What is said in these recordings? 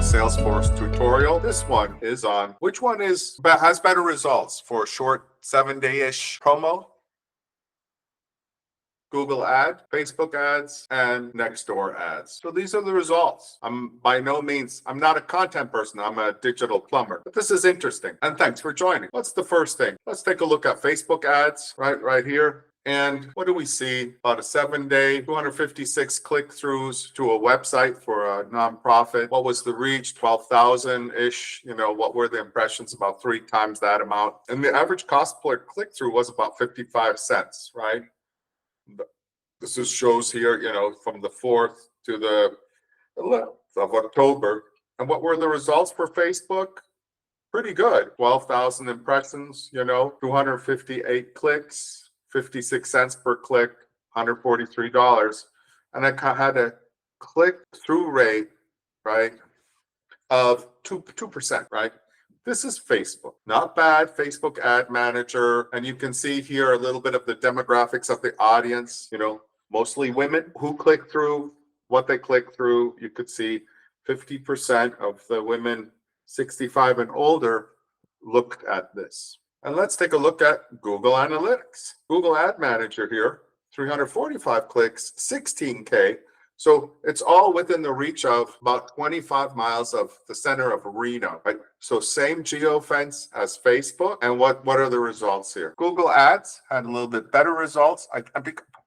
Salesforce tutorial. This one is on which one has better results for a short 7-day-ish promo. Google ad, Facebook ads, and Nextdoor ads. So these are the results. I'm by no means, I'm not a content person. I'm a digital plumber. But this is interesting. And thanks for joining. What's the first thing? Let's take a look at Facebook ads right here. And what do we see? About a 7-day, 256 click-throughs to a website for a nonprofit. What was the reach? 12,000-ish. What were the impressions? About 3 times that amount. And the average cost per click-through was about 55 cents, right? This is shows here, from the 4th to the 11th of October. And what were the results for Facebook? Pretty good. 12,000 impressions, 258 clicks. 56 cents per click, $143. And I had a click-through rate, right, of 2%, right? This is Facebook. Not bad. Facebook Ad Manager. And you can see here a little bit of the demographics of the audience, mostly women who click through, what they click through. You could see 50% of the women 65 and older looked at this. And let's take a look at Google Analytics. Google Ad Manager here, 345 clicks, 16K. So it's all within the reach of about 25 miles of the center of Reno, right? So same geofence as Facebook. And what are the results here? Google Ads had a little bit better results.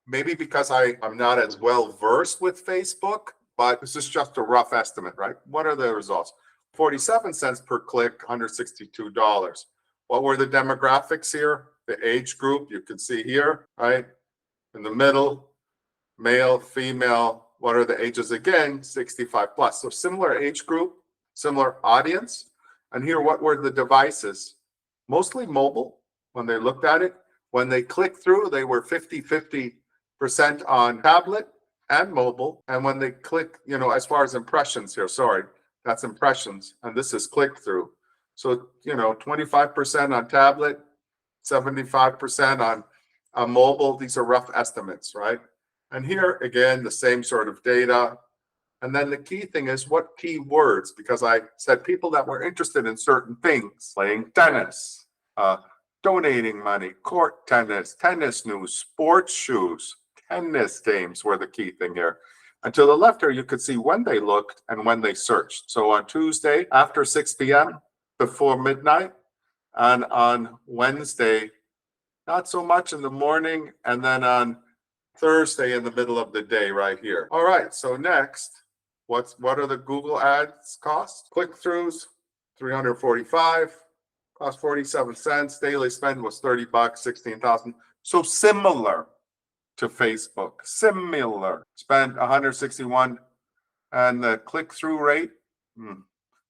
Maybe because I'm not as well versed with Facebook, but this is just a rough estimate, right? What are the results? 47 cents per click, $162. What were the demographics here? The age group, you can see here, right? In the middle, male, female. What are the ages again? 65 plus. So similar age group, similar audience. And here, what were the devices? Mostly mobile when they looked at it. When they clicked through, they were 50% on tablet and mobile. And when they click, as far as impressions here, sorry, that's impressions. And this is click through. So, 25% on tablet, 75% on mobile. These are rough estimates, right? And here, again, the same sort of data. And then the key thing is what keywords, because I said people that were interested in certain things, playing tennis, donating money, court tennis, tennis news, sports shoes, tennis games were the key thing here. And to the left here, you could see when they looked and when they searched. So on Tuesday, after 6 p.m., before midnight, and on Wednesday, not so much in the morning, and then on Thursday in the middle of the day right here. All right, so next, what are the Google Ads costs? Click-throughs, 345, cost 47 cents. Daily spend was $30, 16,000. So similar to Facebook, similar. Spent 161, and the click-through rate,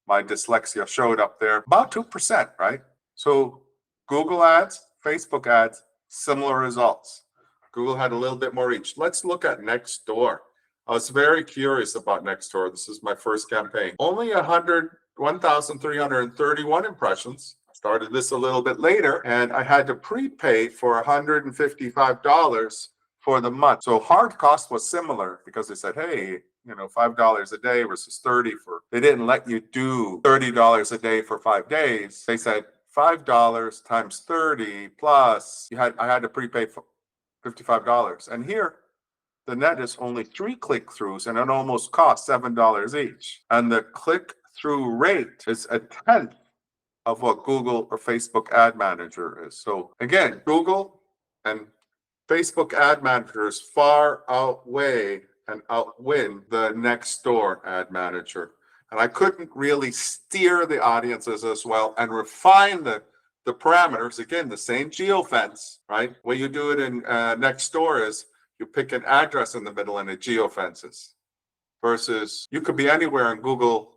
my dyslexia showed up there, about 2%, right? So Google ads, Facebook ads, similar results. Google had a little bit more reach. Let's look at Nextdoor. I was very curious about Nextdoor. This is my first campaign. Only 1,331 impressions. Started this a little bit later, and I had to prepay for $155 for the month. So hard cost was similar because they said, hey, $5 a day versus 30 for, they didn't let you do $30 a day for 5 days. They said $5 times 30 plus I had to prepay for $55. And here the net is only 3 click-throughs and it almost costs $7 each. And the click-through rate is a tenth of what Google or Facebook Ad Manager is. So again, Google and Facebook Ad Managers far outweigh and outwin the Nextdoor Ad Manager. And I couldn't really steer the audiences as well and refine the parameters. Again, the same geofence, right? Way you do it in Nextdoor is you pick an address in the middle and it geofences. Versus you could be anywhere in Google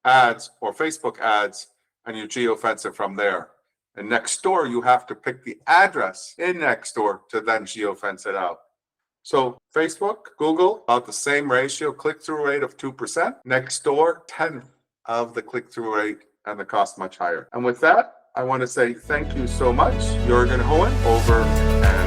Ads or Facebook Ads and you geofence it from there. In Nextdoor, you have to pick the address in Nextdoor to then geofence it out. So Facebook, Google, about the same ratio, click-through rate of 2%. Nextdoor, 10th of the click-through rate and the cost much higher. And with that, I want to say thank you so much. Jürgen Hohen, over and